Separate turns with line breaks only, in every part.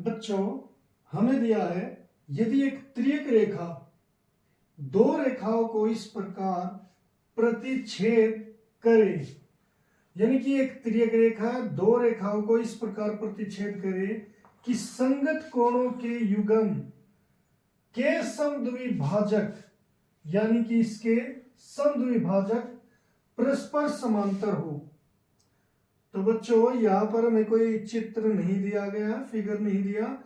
बच्चों, हमें दिया है यदि एक त्रियक रेखा दो रेखाओं को इस प्रकार प्रतिच्छेद करे, यानी कि एक त्रियक रेखा दो रेखाओं को इस प्रकार प्रतिच्छेद करे कि संगत कोणों के युग्म के समद्विभाजक, यानी कि इसके समद्विभाजक परस्पर समांतर हो। तो बच्चों, यहां पर हमें कोई चित्र नहीं दिया गया, फिगर नहीं दिया,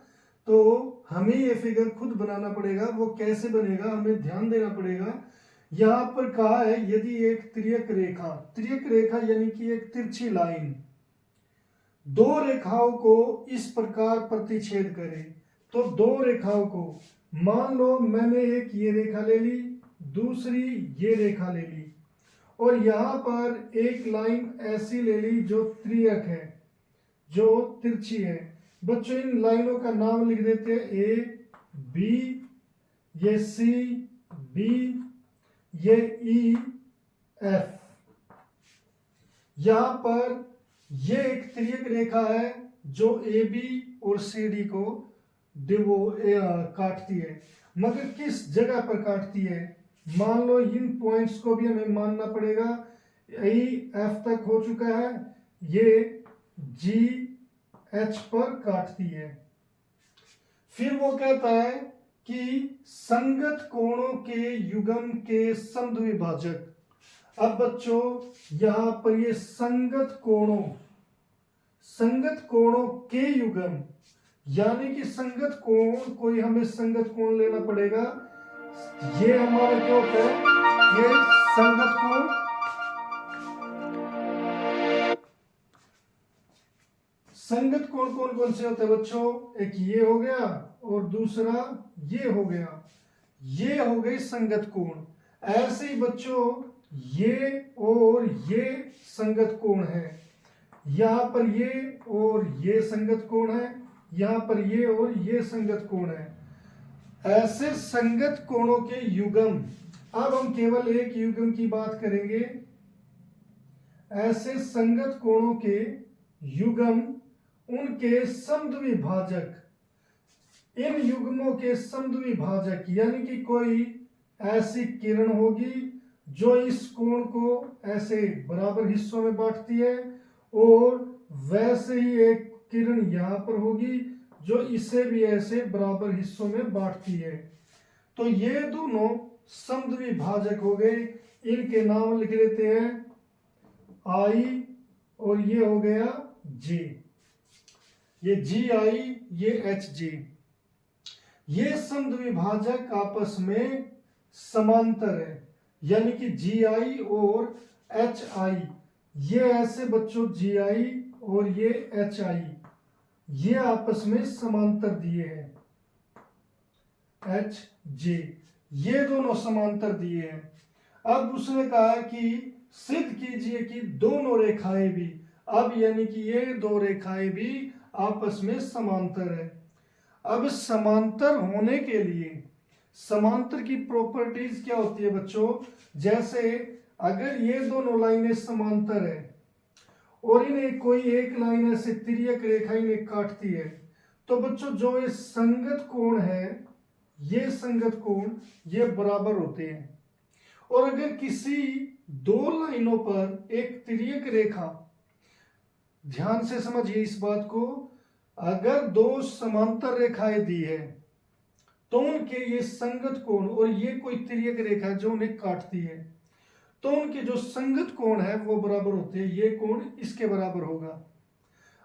तो हमें ये फिगर खुद बनाना पड़ेगा। वो कैसे बनेगा हमें ध्यान देना पड़ेगा। यहां पर कहा है यदि एक त्रियक रेखा यानी कि एक तिरछी लाइन दो रेखाओं को इस प्रकार प्रतिच्छेद करे, तो दो रेखाओं को मान लो मैंने एक ये रेखा ले ली, दूसरी ये रेखा ले ली, और यहां पर एक लाइन ऐसी ले ली जो त्रियक है, जो तिरछी है। बच्चों, इन लाइनों का नाम लिख देते हैं ए बी, ये सी बी, ये ई एफ। यहां पर ये एक त्रियक रेखा है जो ए बी और सी डी को काटती है, मगर किस जगह पर काटती है? मान लो इन पॉइंट्स को भी हमें मानना पड़ेगा। ई एफ तक हो चुका है, ये जी एच पर काटती है। फिर वो कहता है कि संगत कोणों के युग्म के समद्विभाजक। अब बच्चों, यहां पर ये संगत कोणों के युग्म, यानी कि संगत कोण, कोई हमें संगत कोण लेना पड़ेगा। ये हमारा क्या होता है? ये संगत कोण, संगत कोण कौन कौन से होते हैं बच्चों? एक ये हो गया और दूसरा ये हो गया, ये हो गई संगत कोण। ऐसे ही बच्चों, ये और ये संगत कोण है, यहां पर ये और ये संगत कोण है, यहां पर ये और ये संगत कोण है। ऐसे संगत कोणों के युग्म, अब हम केवल एक युग्म की बात करेंगे। ऐसे संगत कोणों के युग्म, उनके समद्विभाजक, इन युग्मों के समद्विभाजक, यानी कि कोई ऐसी किरण होगी जो इस कोण को ऐसे बराबर हिस्सों में बांटती है, और वैसे ही एक किरण यहां पर होगी जो इसे भी ऐसे बराबर हिस्सों में बांटती है। तो ये दोनों समद्विभाजक हो गए। इनके नाम लिख लेते हैं आई, और ये हो गया जे, ये जी आई, ये एच जी। ये समद्विभाजक आपस में समांतर है, यानी कि जी आई और एच आई, ये ऐसे बच्चों जी आई और ये एच आई, ये आपस में समांतर दिए हैं, एच जे, ये दोनों समांतर दिए हैं। अब उसने कहा कि सिद्ध कीजिए कि दोनों रेखाएं भी, अब यानी कि ये दो रेखाएं भी आपस में समांतर है। अब समांतर होने के लिए समांतर की प्रॉपर्टीज क्या होती है बच्चों? जैसे अगर ये दोनों लाइनें समांतर है और इन्हें कोई एक लाइन ऐसे तिर्यक रेखा इन्हें काटती है, तो बच्चों जो ये संगत कोण है, ये संगत कोण, ये बराबर होते हैं। और अगर किसी दो लाइनों पर एक तिर्यक रेखा, ध्यान से समझिए इस बात को, अगर दो समांतर रेखाएं दी है तो उनके ये संगत कोण, और ये कोई तिर्यक रेखा जो उन्हें काटती है, तो उनके जो संगत कोण है वो बराबर होते हैं। ये कोण इसके बराबर होगा।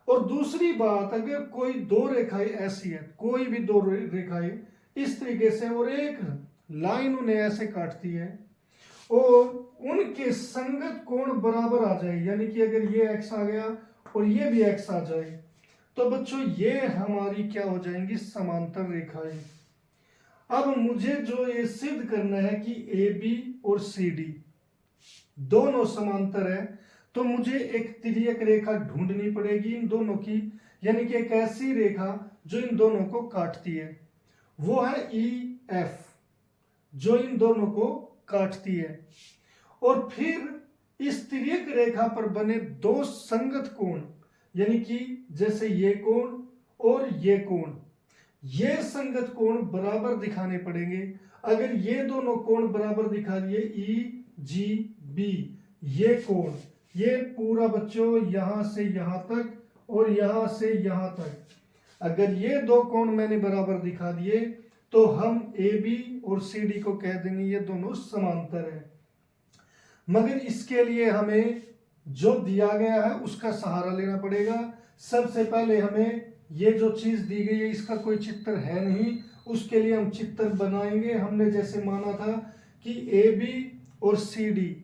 और दूसरी बात, अगर कोई दो रेखाएं ऐसी है, कोई भी दो रेखाएं इस तरीके से, और एक लाइन उन्हें ऐसे काटती है और उनके संगत कोण बराबर आ जाए, यानी कि अगर ये एक्स आ गया और ये भी एक्स आ जाए, तो बच्चों ये हमारी क्या हो जाएंगी? समांतर रेखाएं। अब मुझे जो ये सिद्ध करना है कि ए बी और सी डी दोनों समांतर है, तो मुझे एक तिर्यक रेखा ढूंढनी पड़ेगी इन दोनों की, यानी कि एक ऐसी रेखा जो इन दोनों को काटती है, वो है ई एफ, जो इन दोनों को काटती है। और फिर इस तिर्यक रेखा पर बने दो संगत कोण, यानी कि जैसे ये कोण और ये कोण, ये संगत कोण बराबर दिखाने पड़ेंगे। अगर ये दोनों कोण बराबर दिखा दिए ई जी बी, ये कोण, ये पूरा बच्चों यहां से यहां तक और यहां से यहां तक, अगर ये दो कोण मैंने बराबर दिखा दिए तो हम ए बी और सी डी को कह देंगे ये दोनों समांतर है। मगर इसके लिए हमें जो दिया गया है उसका सहारा लेना पड़ेगा। सबसे पहले हमें ये जो चीज दी गई है इसका कोई चित्र है नहीं, उसके लिए हम चित्र बनाएंगे। हमने जैसे माना था कि ए बी और सी डी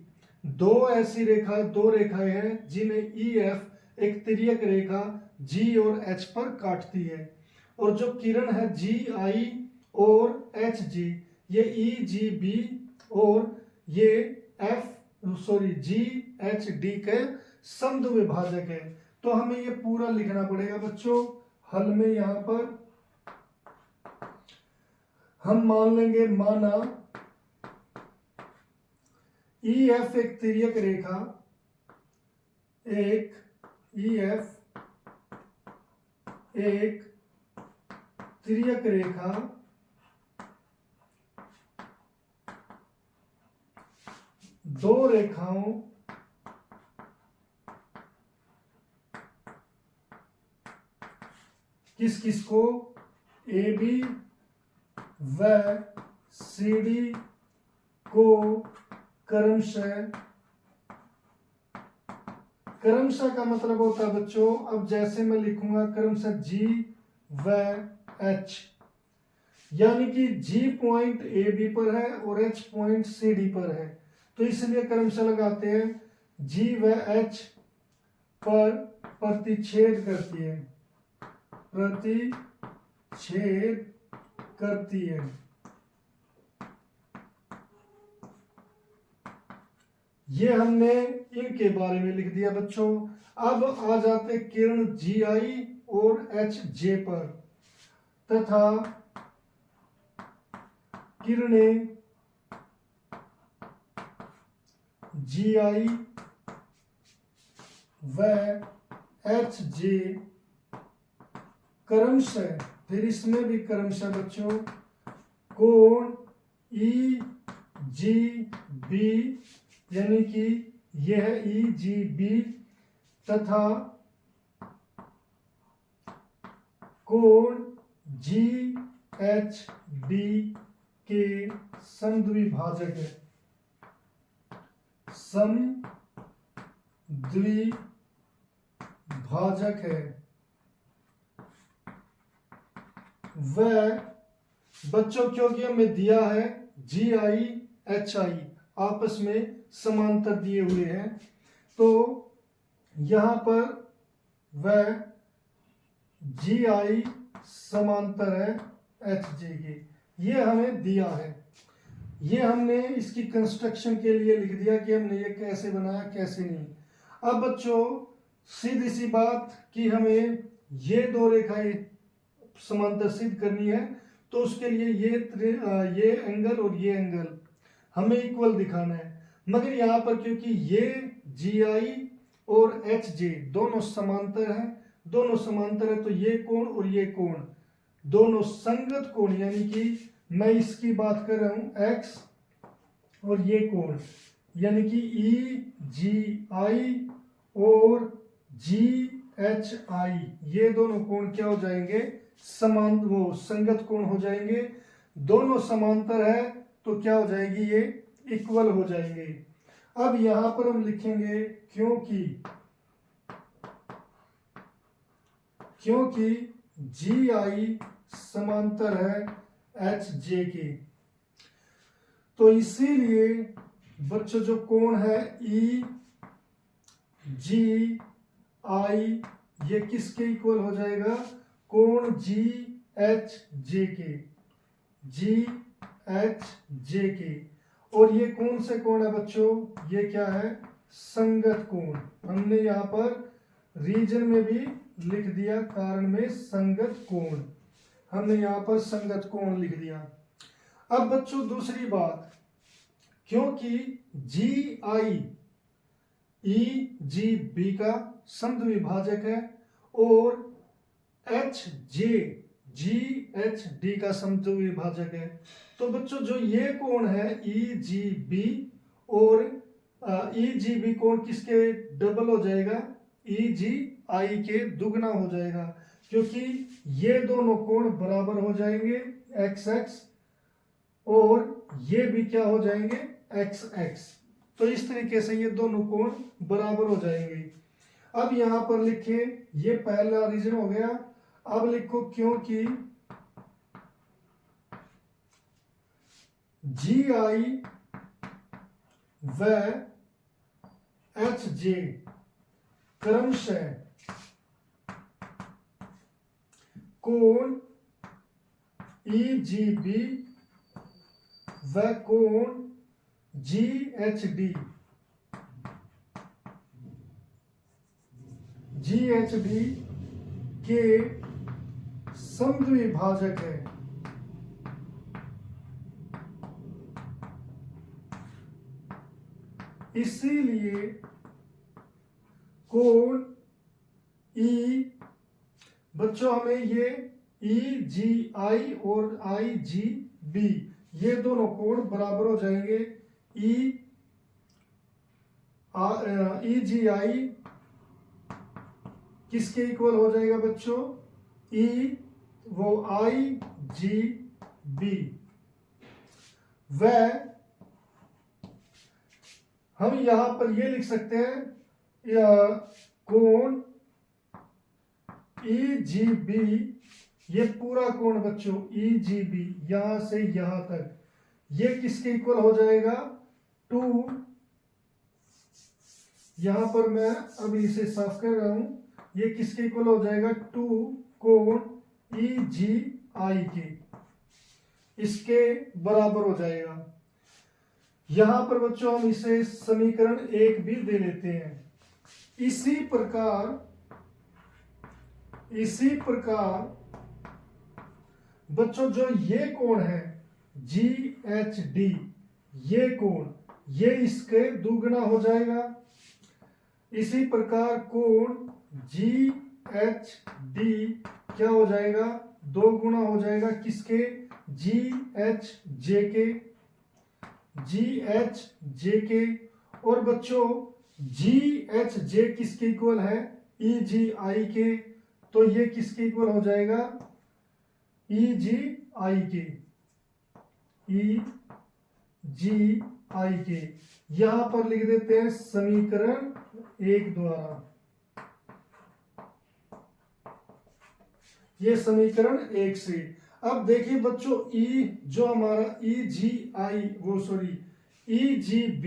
दो ऐसी दो रेखाएं हैं जिन्हें ई एफ एक तिर्यक रेखा जी और एच पर काटती है, और जो किरण है जी आई और एच जी, ये ई जी बी और ये जी एच डी के समद्विभाजक है। तो हमें ये पूरा लिखना पड़ेगा बच्चों। हल में यहां पर हम मान लेंगे, माना ई एफ एक तिर्यक रेखा, एक ई एफ एक तिर्यक रेखा दो रेखाओं किस किस को, ए बी व सी डी को क्रमशः का मतलब होता है बच्चों, अब जैसे मैं लिखूंगा क्रमशः जी व एच, यानी कि जी पॉइंट ए बी पर है और एच पॉइंट सी डी पर है, तो इसलिए क्रमशः लगाते हैं जी व एच पर प्रतिच्छेद करती है, प्रतिच्छेद करती है। ये हमने इनके बारे में लिख दिया बच्चों। अब आ जाते किरण जी आई और एच जे पर, तथा किरणें जी आई व एच जे क्रमशः, फिर इसमें भी क्रमशः बच्चों कोण ई जी बी, यानी कि यह ई जी बी तथा कोण जी एच डी के समद्विभाजक है, समद्विभाजक है। वह बच्चों क्योंकि हमें दिया है जी आई एच आई आपस में समांतर दिए हुए हैं, तो यहां पर वह जी आई समांतर है एच जे के, ये हमें दिया है। ये हमने इसकी कंस्ट्रक्शन के लिए लिख दिया कि हमने ये कैसे बनाया कैसे नहीं। अब बच्चों सीधी सी बात कि हमें ये दो रेखाएं समांतर सिद्ध करनी है, तो उसके लिए ये एंगल और ये एंगल हमें इक्वल दिखाना है। मगर यहाँ पर क्योंकि ये जी आई और एच जे दोनों समांतर हैं, दोनों समांतर है, तो ये कोण और ये कोण दोनों संगत कोण, यानी कि मैं इसकी बात कर रहा हूं एक्स, और ये कोण यानी कि ई जी आई और जी एच आई, ये दोनों कोण क्या हो जाएंगे, संगत कोण हो जाएंगे। दोनों समांतर है तो क्या हो जाएगी, ये इक्वल हो जाएंगे। अब यहां पर हम लिखेंगे क्योंकि जी आई समांतर है एच जे के, तो इसीलिए बच्चों जो कोण है ई जी आई ये किसके इक्वल हो जाएगा, कोण जी एच जे के, जी एच जे के। और ये कौन से कोण है बच्चों, ये क्या है, संगत कोण। हमने यहाँ पर रीजन में भी लिख दिया, कारण में संगत कोण, हमने यहाँ पर संगत कोण लिख दिया। अब बच्चों दूसरी बात, क्योंकि जी आई ई जी बी का समद्विभाजक है और एच जे GHD का समद्विभाजक विभाजक है। तो बच्चों जो ये कोण है EGB और EGB कोण किसके डबल हो जाएगा, EGI के दुगना हो जाएगा, क्योंकि ये दोनों कोण बराबर हो जाएंगे XX और ये भी क्या हो जाएंगे XX। तो इस तरीके से ये दोनों कोण बराबर हो जाएंगे। अब यहां पर लिखे, ये पहला रीजन हो गया। अब लिखो क्योंकि GI व HJ क्रमशः कोण EGB व कोण GHD के समद्विभाजक है। इसीलिए कोण E, बच्चों हमें ये EGI और IGB ये दोनों कोण बराबर हो जाएंगे। EGI किसके इक्वल हो जाएगा बच्चों, वो IGB व हम यहां पर ये लिख सकते हैं कोण EGB, ये पूरा कोण बच्चों EGB यहां से यहां तक ये किसके इक्वल हो जाएगा, 2, यहां पर मैं अभी इसे साफ कर रहा हूं, ये किसके इक्वल हो जाएगा, 2 कोण EGI के, इसके बराबर हो जाएगा। यहां पर बच्चों हम इसे समीकरण 1 भी दे लेते हैं। इसी प्रकार बच्चों जो ये कोण है GHD, ये कोण ये इसके दुगना हो जाएगा। इसी प्रकार कोण GHD क्या हो जाएगा, 2 गुना हो जाएगा किसके, GHJ के। और बच्चों GHJ किसके इक्वल है, EGI के, तो ये किसके इक्वल हो जाएगा, EGI के, EGI के। यहां पर लिख देते हैं समीकरण 1 द्वारा, ये समीकरण 1 से। अब देखिए बच्चों जो हमारा EGB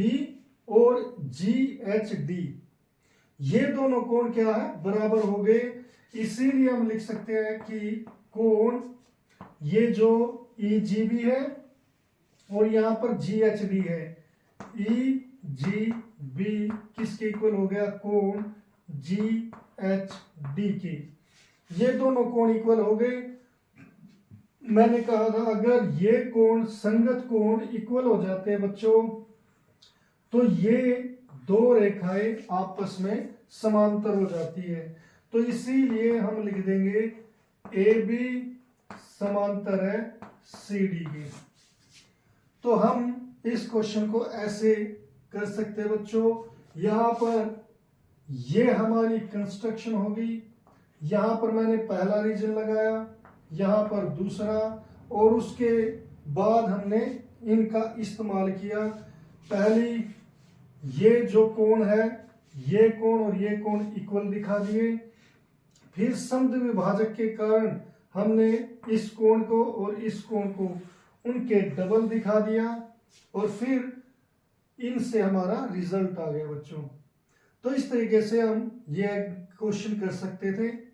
और GHD ये दोनों कोण क्या है, बराबर हो गए। इसीलिए हम लिख सकते हैं कि कोण ये जो EGB है और यहां पर GHD है, EGB किसके इक्वल हो गया, कोण GHD के। ये दोनों कोण इक्वल हो गए। मैंने कहा था अगर ये कोण संगत कोण इक्वल हो जाते हैं बच्चों, तो ये दो रेखाएं आपस में समांतर हो जाती है। तो इसीलिए हम लिख देंगे AB समांतर है CD के। तो हम इस क्वेश्चन को ऐसे कर सकते हैं बच्चों, यहां पर ये हमारी कंस्ट्रक्शन होगी, यहां पर मैंने पहला रीजन लगाया, यहां पर दूसरा, और उसके बाद हमने इनका इस्तेमाल किया। पहली ये जो कोण है, ये कोण और ये कोण इक्वल दिखा दिए। फिर समद्विभाजक के कारण हमने इस कोण को और इस कोण को उनके डबल दिखा दिया, और फिर इनसे हमारा रिजल्ट आ गया बच्चों। तो इस तरीके से हम ये क्वेश्चन कर सकते थे।